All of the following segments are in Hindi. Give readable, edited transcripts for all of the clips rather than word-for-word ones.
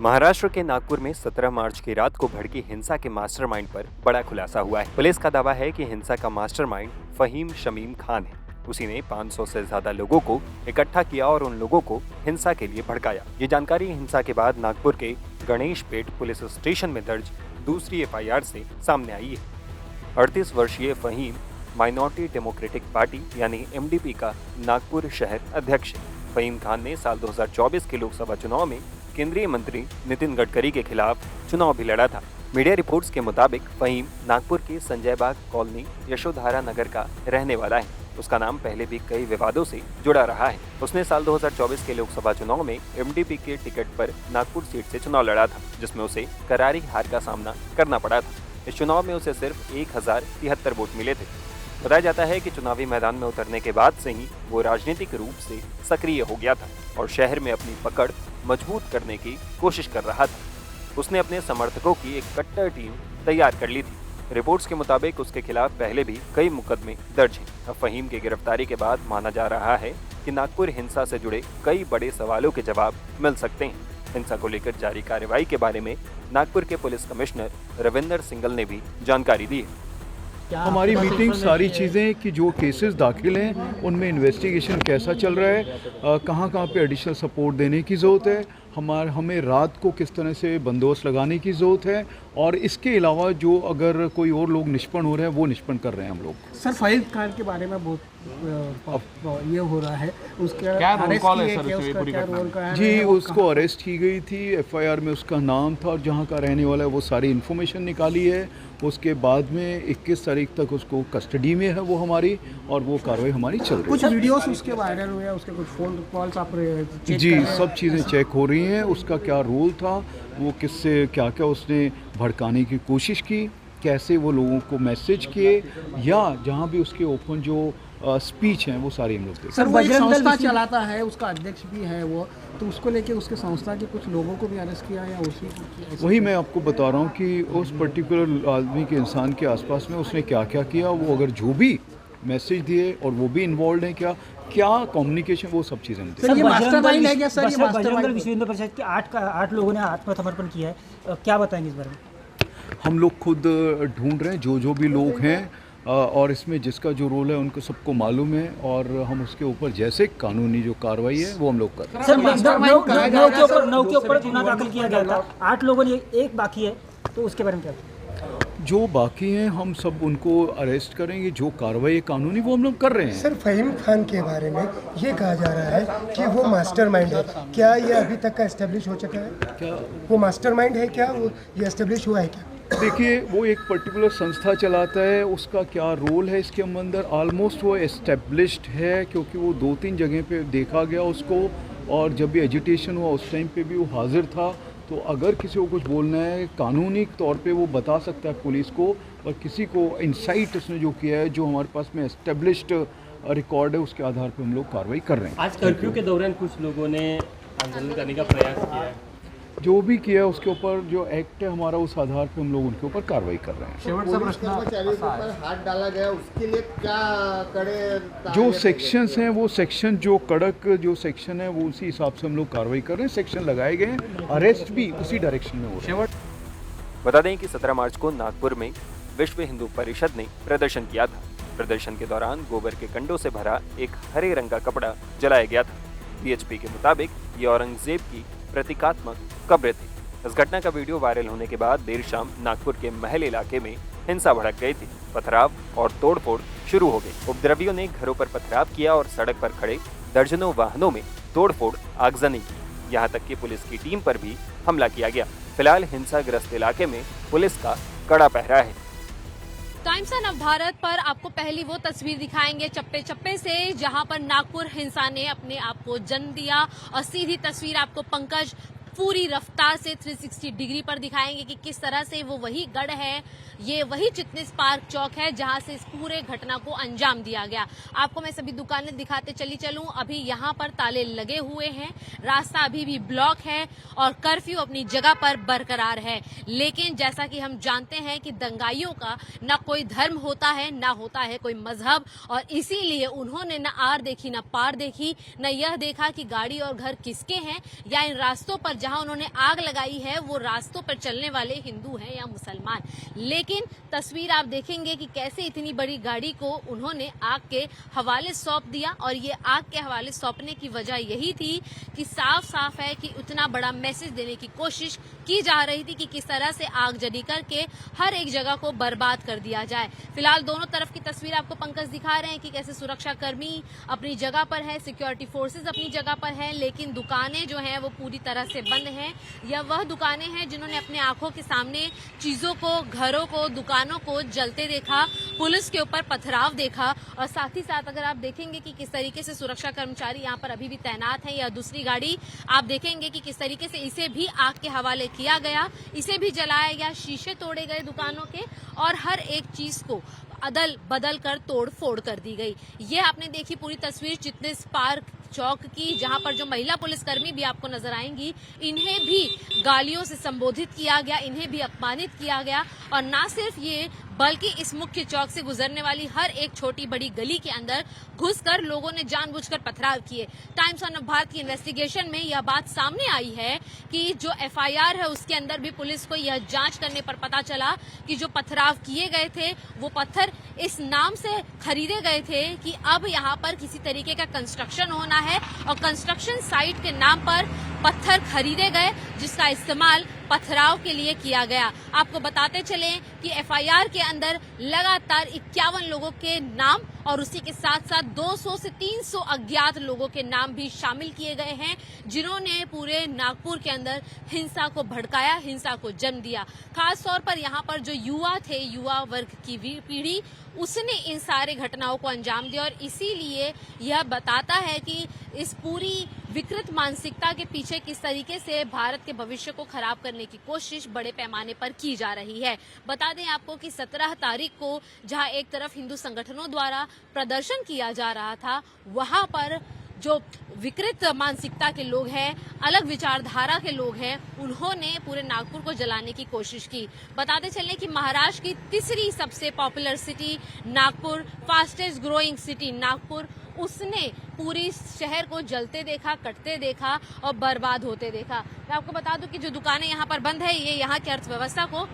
महाराष्ट्र के नागपुर में 17 मार्च की रात को भड़की हिंसा के मास्टरमाइंड पर बड़ा खुलासा हुआ है। पुलिस का दावा है कि हिंसा का मास्टरमाइंड फहीम शमीम खान है। उसी ने 500 से ज्यादा लोगों को इकट्ठा किया और उन लोगों को हिंसा के लिए भड़काया। ये जानकारी हिंसा के बाद नागपुर के गणेश पेट पुलिस स्टेशन में दर्ज दूसरी FIR से सामने आई है। 38 वर्षीय फहीम माइनॉरिटी डेमोक्रेटिक पार्टी यानी MDP का नागपुर शहर अध्यक्ष है। फहीम खान ने साल 2024 के लोकसभा चुनाव में केंद्रीय मंत्री नितिन गडकरी के खिलाफ चुनाव भी लड़ा था। मीडिया रिपोर्ट्स के मुताबिक फहीम नागपुर के संजय बाग कॉलोनी यशोधारा नगर का रहने वाला है। उसका नाम पहले भी कई विवादों से जुड़ा रहा है। उसने साल 2024 के लोकसभा चुनाव में MDP के टिकट पर नागपुर सीट से चुनाव लड़ा था, जिसमें उसे करारी हार का सामना करना पड़ा था। इस चुनाव में उसे सिर्फ 1073 वोट मिले थे। बताया जाता है कि चुनावी मैदान में उतरने के बाद से ही वो राजनीतिक रूप से सक्रिय हो गया था और शहर में अपनी पकड़ मजबूत करने की कोशिश कर रहा था। उसने अपने समर्थकों की एक कट्टर टीम तैयार कर ली थी। रिपोर्ट्स के मुताबिक उसके खिलाफ पहले भी कई मुकदमे दर्ज हैं। अब फहीम की गिरफ्तारी के बाद माना जा रहा है कि नागपुर हिंसा से जुड़े कई बड़े सवालों के जवाब मिल सकते हैं। हिंसा को लेकर जारी कार्रवाई के बारे में नागपुर के पुलिस कमिश्नर रविंदर सिंगल ने भी जानकारी दी है। हमारी मीटिंग सारी चीज़ें कि जो केसेस दाखिल हैं उनमें इन्वेस्टिगेशन कैसा चल रहा है, कहाँ पे एडिशनल सपोर्ट देने की ज़रूरत है, हमें रात को किस तरह से बंदोबस्त लगाने की ज़रूरत है, और इसके अलावा जो अगर कोई और लोग निष्पन्न हो रहे हैं वो निष्पन्न कर रहे हैं हम लोग। सर फहीम खान के बारे में बहुत ये हो रहा है, उसका क्या रोल कॉल है सर? क्या रोल का है? जी, उसको अरेस्ट की गई थी। FIR में उसका नाम था और जहाँ का रहने वाला है वो सारी इन्फॉर्मेशन निकाली है। उसके बाद में 21 तारीख तक उसको कस्टडी में है वो हमारी, और वो कार्रवाई हमारी चल रही है। कुछ वीडियोस उसके वायरल हुए हैं, उसके कुछ फोन कॉल्स आप चेक जी, सब चीज़ें चेक हो रही हैं। उसका क्या रोल था, वो किससे क्या क्या उसने भड़काने की कोशिश की, कैसे वो लोगों को मैसेज किए, या जहाँ भी उसके ओपन जो स्पीच हैं वो सारी हम लोग देखते हैं। सर वो एक संस्था चलाता है, उसका अध्यक्ष भी है वो, तो उसको लेके उसके संस्था के कुछ लोगों को भी अरेस्ट किया है उसी वही मैं आपको बता रहा हूँ कि उस पर्टिकुलर आदमी के इंसान के आसपास में उसने क्या क्या किया, वो अगर जो भी मैसेज दिए और वो भी इन्वॉल्व हैं, क्या कम्युनिकेशन, वो सब चीज़ें होती सर ये मास्टरमाइंड है क्या सर? ये बजरंग दल मास्टरमाइंड विश्व हिंदू परिषद के 8 लोगों ने आत्मसमर्पण किया है, क्या बताएंगे इस बारे में? हम लोग खुद ढूंढ रहे हैं जो भी लोग हैं, और इसमें जिसका जो रोल है उनको सबको मालूम है, और हम उसके ऊपर जैसे कानूनी जो कार्रवाई है वो हम लोग कर रहे हैं। सर 9 के ऊपर गुना दाखिल किया गया था, 8 लोगों ने, एक बाकी है, तो उसके बारे में क्या? जो बाकी हैं हम सब उनको अरेस्ट करेंगे, जो कार्रवाई कानूनी वो हम लोग कर रहे हैं। सर फहीम खान के बारे में ये कहा जा रहा है कि वो मास्टरमाइंड है, क्या ये अभी तक का एस्टेब्लिश हो चुका है? क्या वो मास्टरमाइंड है, क्या वो ये एस्टेब्लिश हुआ है क्या? देखिए, वो एक पर्टिकुलर संस्था चलाता है, उसका क्या रोल है इसके अंदर, ऑलमोस्ट वो एस्टेब्लिश्ड है, क्योंकि वो 2-3 जगह पे देखा गया उसको, और जब भी एजिटेशन हुआ उस टाइम पे भी वो हाजिर था। तो अगर किसी को कुछ बोलना है कानूनी तौर पे वो बता सकता है पुलिस को, और किसी को इंसाइट उसने जो किया है, जो हमारे पास में एस्टेब्लिश्ड रिकॉर्ड है, उसके आधार पे हम लोग कार्रवाई कर रहे हैं। आज कर्फ्यू के दौरान कुछ लोगों ने आंदोलन करने का प्रयास किया है, जो भी किया है उसके ऊपर जो एक्ट है हमारा, उस आधार पे हम लोग उनके ऊपर कार्रवाई कर रहे हैं। कर्मचारियों के ऊपर हाथ डाला गया, उसके लिए क्या कड़े जो सेक्शंस हैं, वो सेक्शन जो कड़क जो सेक्शन है वो उसी हिसाब से हम लोग कार्रवाई कर रहे हैं। सेक्शन लगाए गए हैं, अरेस्ट भी उसी डायरेक्शन में हो रहा है। बता दें कि 17 मार्च को नागपुर में विश्व हिंदू परिषद ने प्रदर्शन किया था। प्रदर्शन के दौरान गोबर के कंडों से भरा एक हरे रंग का कपड़ा जलाया गया था। BHP के मुताबिक ये औरंगजेब की प्रतीकात्मक कब्र थी। इस घटना का वीडियो वायरल होने के बाद देर शाम नागपुर के महल इलाके में हिंसा भड़क गई थी। पथराव और तोड़फोड़ शुरू हो गई। उपद्रवियों ने घरों पर पथराव किया और सड़क पर खड़े दर्जनों वाहनों में तोड़फोड़ आगजनी की। यहाँ तक कि पुलिस की टीम पर भी हमला किया गया। फिलहाल हिंसाग्रस्त इलाके में पुलिस का कड़ा पहरा है। टाइम्स ऑफ भारत पर आपको पहली वो तस्वीर दिखाएंगे चप्पे चप्पे से, जहां पर नागपुर हिंसा ने अपने आप को जन्म दिया, और सीधी तस्वीर आपको पंकज पूरी रफ्तार से 360 डिग्री पर दिखाएंगे कि किस तरह से वो वही गढ़ है, ये वही चिटनिस पार्क चौक है जहां से इस पूरे घटना को अंजाम दिया गया। आपको मैं सभी दुकानें दिखाते चलूं। अभी यहां पर ताले लगे हुए हैं, रास्ता अभी भी ब्लॉक है और कर्फ्यू अपनी जगह पर बरकरार है। लेकिन जैसा कि हम जानते हैं कि दंगाइयों का न कोई धर्म होता है, न होता है कोई मजहब, और इसीलिए उन्होंने न आर देखी न पार देखी, न यह देखा कि गाड़ी और घर किसके हैं, या इन रास्तों पर जहां उन्होंने आग लगाई है वो रास्तों पर चलने वाले हिंदू हैं या मुसलमान। लेकिन तस्वीर आप देखेंगे कि कैसे इतनी बड़ी गाड़ी को उन्होंने आग के हवाले सौंप दिया, और ये आग के हवाले सौंपने की वजह यही थी कि साफ साफ है कि उतना बड़ा मैसेज देने की कोशिश की जा रही थी कि किस तरह से आगजनी करके हर एक जगह को बर्बाद कर दिया जाए। फिलहाल दोनों तरफ की तस्वीर आपको पंकज दिखा रहे हैं कि कैसे सुरक्षा कर्मी अपनी जगह पर है, सिक्योरिटी फोर्सेस अपनी जगह पर है, लेकिन दुकानें जो हैं वो पूरी तरह से बंद हैं। यह वह दुकानें हैं जिन्होंने अपने आंखों के सामने चीजों को, घरों को, दुकानों को जलते देखा, पुलिस के ऊपर पथराव देखा, और साथ ही साथ अगर आप देखेंगे कि किस तरीके से सुरक्षा कर्मचारी यहाँ पर अभी भी तैनात है। या दूसरी गाड़ी आप देखेंगे कि किस तरीके से इसे भी आग के हवाले किया गया, इसे भी जलाया गया, शीशे तोड़े गए दुकानों के, और हर एक चीज को अदल बदल कर तोड़ फोड़ कर दी गई। ये आपने देखी पूरी तस्वीर चिटनिस पार्क चौक की, जहां पर जो महिला पुलिसकर्मी भी आपको नजर आएंगी, इन्हें भी गालियों से संबोधित किया गया, इन्हें भी अपमानित किया गया। और ना सिर्फ ये बल्कि इस मुख्य चौक से गुजरने वाली हर एक छोटी बड़ी गली के अंदर घुसकर लोगों ने जानबूझकर पथराव किए। टाइम्स ऑफ भारत की इन्वेस्टिगेशन में यह बात सामने आई है कि जो एफआईआर है उसके अंदर भी पुलिस को यह जांच करने पर पता चला कि जो पथराव किए गए थे वो पत्थर इस नाम से खरीदे गए थे कि अब यहाँ पर किसी तरीके का कंस्ट्रक्शन होना है, और कंस्ट्रक्शन साइट के नाम पर पत्थर खरीदे गए जिसका इस्तेमाल पथराव के लिए किया गया। आपको बताते चलें कि एफआईआर के अंदर लगातार 51 लोगों के नाम और उसी के साथ साथ 200 से 300 अज्ञात लोगों के नाम भी शामिल किए गए हैं, जिन्होंने पूरे नागपुर के अंदर हिंसा को भड़काया, हिंसा को जन्म दिया। खास तौर पर यहाँ पर जो युवा थे, युवा वर्ग की पीढ़ी, उसने इन सारे घटनाओं को अंजाम दिया, और इसीलिए यह बताता है कि इस पूरी विकृत मानसिकता के पीछे किस तरीके से भारत के भविष्य को खराब करने की कोशिश बड़े पैमाने पर की जा रही है। बता दें आपको कि 17 तारीख को जहां एक तरफ हिंदू संगठनों द्वारा प्रदर्शन किया जा रहा था, वहां पर जो विकृत मानसिकता के लोग हैं, अलग विचारधारा के लोग हैं, उन्होंने पूरे नागपुर को जलाने की कोशिश की। बताते चलें कि महाराष्ट्र की तीसरी सबसे popular city Nagpur, fastest growing city Nagpur, उसने पूरी शहर को जलते देखा, कटते देखा और बर्बाद होते देखा। मैं आपको बता दूं कि जो दुकानें यहाँ पर बंद है, ये यहाँ की अर्थव्यवस्था को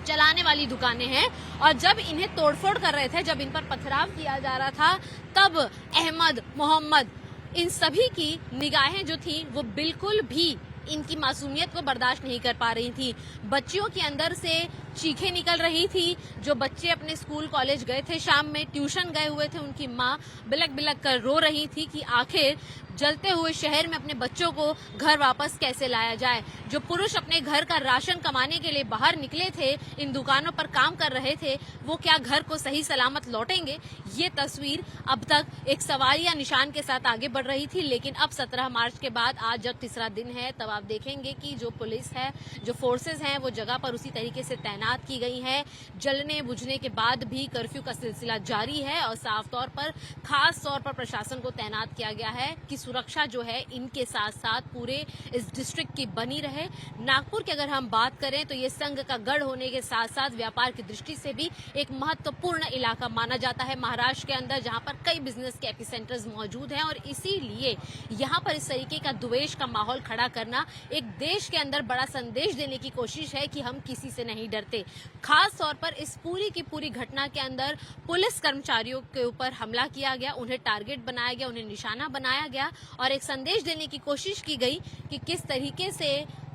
चलाने वाली दुकानें हैं, और जब इन्हें तोड़फोड़ कर रहे थे, जब इन पर पथराव किया जा रहा था, तब अहमद, मोहम्मद, इन सभी की निगाहें जो थी वो बिल्कुल भी इनकी मासूमियत को बर्दाश्त नहीं कर पा रही थी। बच्चियों के अंदर से चीखें निकल रही थी। जो बच्चे अपने स्कूल कॉलेज गए थे, शाम में ट्यूशन गए हुए थे, उनकी माँ बिलक बिलक कर रो रही थी कि आखिर जलते हुए शहर में अपने बच्चों को घर वापस कैसे लाया जाए। जो पुरुष अपने घर का राशन कमाने के लिए बाहर निकले थे, इन दुकानों पर काम कर रहे थे, वो क्या घर को सही सलामत लौटेंगे? ये तस्वीर अब तक एक सवाल या निशान के साथ आगे बढ़ रही थी, लेकिन अब 17 मार्च के बाद आज जब तीसरा दिन है, तब आप देखेंगे कि जो पुलिस है, जो फोर्सेस हैं, वो जगह पर उसी तरीके से तैनात की गई है। जलने बुझने के बाद भी कर्फ्यू का सिलसिला जारी है, और साफ तौर पर खास तौर पर प्रशासन को तैनात किया गया है कि सुरक्षा जो है इनके साथ साथ पूरे इस डिस्ट्रिक्ट की बनी रहे। नागपुर की अगर हम बात करें तो ये संघ का गढ़ होने के साथ साथ व्यापार की दृष्टि से भी एक महत्वपूर्ण इलाका माना जाता है महाराष्ट्र के अंदर, जहां पर कई बिजनेस के एपिसेंटर्स मौजूद हैं, और इसीलिए यहां पर इस तरीके का द्वेष का माहौल खड़ा करना एक देश के अंदर बड़ा संदेश देने की कोशिश है कि हम किसी से नहीं डरते। खास तौर पर इस पूरी की पूरी घटना के अंदर पुलिस कर्मचारियों के ऊपर हमला किया गया, उन्हें टारगेट बनाया गया, उन्हें निशाना बनाया गया, और एक संदेश देने की कोशिश की गई कि किस तरीके से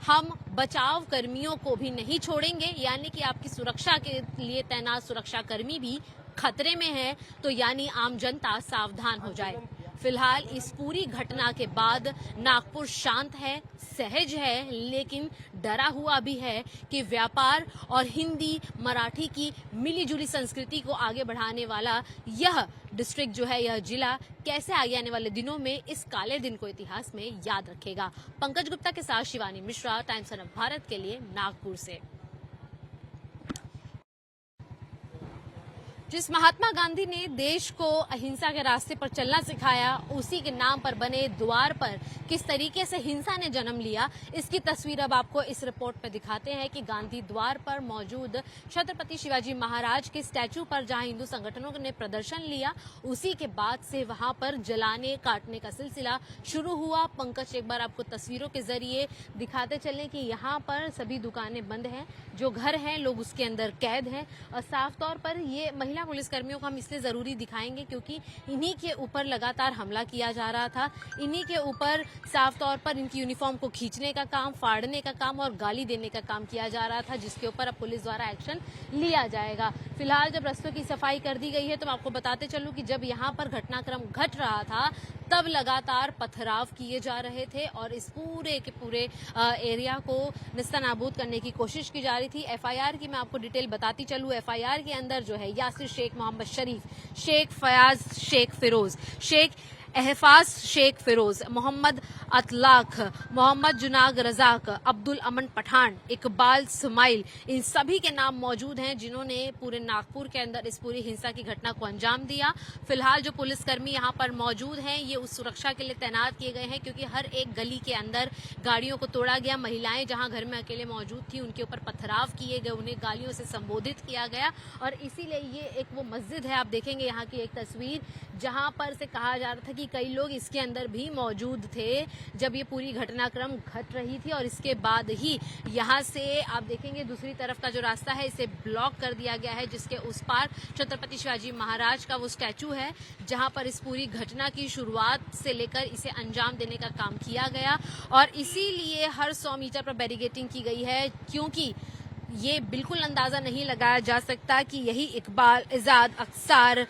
हम बचाव कर्मियों को भी नहीं छोड़ेंगे, यानी कि आपकी सुरक्षा के लिए तैनात सुरक्षा कर्मी भी खतरे में है, तो यानी आम जनता सावधान हो जाए। फिलहाल इस पूरी घटना के बाद नागपुर शांत है, सहज है, लेकिन डरा हुआ भी है कि व्यापार और हिंदी मराठी की मिलीजुली संस्कृति को आगे बढ़ाने वाला यह डिस्ट्रिक्ट जो है, यह जिला कैसे आगे आने वाले दिनों में इस काले दिन को इतिहास में याद रखेगा। पंकज गुप्ता के साथ शिवानी मिश्रा, टाइम्स ऑफ भारत के लिए नागपुर से। जिस महात्मा गांधी ने देश को अहिंसा के रास्ते पर चलना सिखाया, उसी के नाम पर बने द्वार पर किस तरीके से हिंसा ने जन्म लिया, इसकी तस्वीर अब आपको इस रिपोर्ट में दिखाते हैं कि गांधी द्वार पर मौजूद छत्रपति शिवाजी महाराज के स्टैचू पर जहां हिंदू संगठनों ने प्रदर्शन लिया, उसी के बाद से वहां पर जलाने काटने का सिलसिला शुरू हुआ। पंकज, एक बार आपको तस्वीरों के जरिए दिखाते चलें कि यहाँ पर सभी दुकानें बंद हैं, जो घर हैं लोग उसके अंदर कैद हैं। और साफ तौर पर ये महिला पुलिसकर्मियों को हम इसलिए जरूरी दिखाएंगे क्योंकि इन्हीं के ऊपर लगातार हमला किया जा रहा था, इन्हीं के ऊपर साफ तौर पर इनकी यूनिफॉर्म को खींचने का काम, फाड़ने का काम और गाली देने का काम किया जा रहा था, जिसके ऊपर अब पुलिस द्वारा एक्शन लिया जाएगा। फिलहाल जब रस्तों की सफाई कर दी गई है तो मैं आपको बताते चलूं कि जब यहाँ पर घटनाक्रम घट रहा था तब लगातार पथराव किए जा रहे थे और इस पूरे के पूरे एरिया को निस्तानाबूद करने की कोशिश की जा रही थी। एफआईआर की मैं आपको डिटेल बताती चलूं। एफआईआर के अंदर जो है यासिर शेख, मोहम्मद शरीफ, शेख फयाज, शेख फिरोज, शेख एहफाज, शेख फिरोज, मोहम्मद अतलाक, मोहम्मद जुनाग रजाक, अब्दुल अमन पठान, इकबाल सुमाइल, इन सभी के नाम मौजूद हैं जिन्होंने पूरे नागपुर के अंदर इस पूरी हिंसा की घटना को अंजाम दिया। फिलहाल जो पुलिसकर्मी यहाँ पर मौजूद हैं ये उस सुरक्षा के लिए तैनात किए गए हैं क्योंकि हर एक गली के अंदर गाड़ियों को तोड़ा गया, महिलाएं जहाँ घर में अकेले मौजूद थी उनके ऊपर पथराव किए गए, उन्हें गालियों से संबोधित किया गया और इसीलिए ये एक वो मस्जिद है, आप देखेंगे यहाँ की एक तस्वीर जहाँ पर से कहा जा रहा था कि कई लोग इसके अंदर भी मौजूद थे जब ये पूरी घटनाक्रम घट रही थी और इसके बाद ही यहाँ से आप देखेंगे दूसरी तरफ का जो रास्ता है इसे ब्लॉक कर दिया गया है, जिसके उस पार छत्रपति शिवाजी महाराज का वो स्टैचू है जहाँ पर इस पूरी घटना की शुरुआत से लेकर इसे अंजाम देने का काम किया गया और इसीलिए हर 100 मीटर पर बैरिकेडिंग की गई है क्योंकि ये बिल्कुल अंदाजा नहीं लगाया जा सकता कि यही इकबाल, इजाद, अक्सार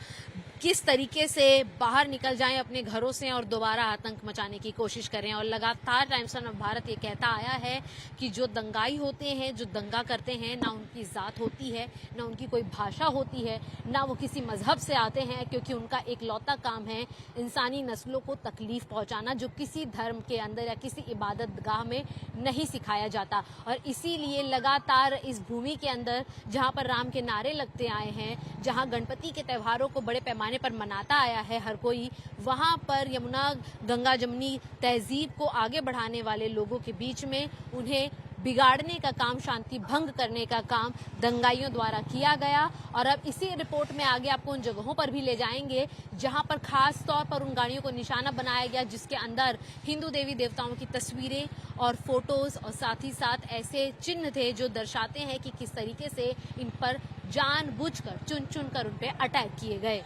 किस तरीके से बाहर निकल जाएं अपने घरों से और दोबारा आतंक मचाने की कोशिश करें। और लगातार टाइम्स ऑफ भारत ये कहता आया है कि जो दंगाई होते हैं, जो दंगा करते हैं, ना उनकी ज़ात होती है, ना उनकी कोई भाषा होती है, ना वो किसी मजहब से आते हैं, क्योंकि उनका एकलौता काम है इंसानी नस्लों को तकलीफ पहुंचाना, जो किसी धर्म के अंदर या किसी इबादत गाह में नहीं सिखाया जाता। और इसीलिए लगातार इस भूमि के अंदर जहाँ पर राम के नारे लगते आए हैं, जहाँ गणपति के त्योहारों को बड़े पैमाने पर मनाता आया है हर कोई, वहां पर यमुना गंगा जमनी तहजीब को आगे बढ़ाने वाले लोगों के बीच में उन्हें बिगाड़ने का काम, शांति भंग करने का काम दंगाइयों द्वारा किया गया। और अब इसी रिपोर्ट में आगे आपको उन जगहों पर भी ले जाएंगे जहां पर खास तौर पर उन गाड़ियों को निशाना बनाया गया जिसके अंदर हिंदू देवी देवताओं की तस्वीरें और फोटोज और साथ ही साथ ऐसे चिन्ह थे जो दर्शाते हैं कि किस तरीके से इन पर जानबूझकर चुन चुन कर उन पे अटैक किए गए।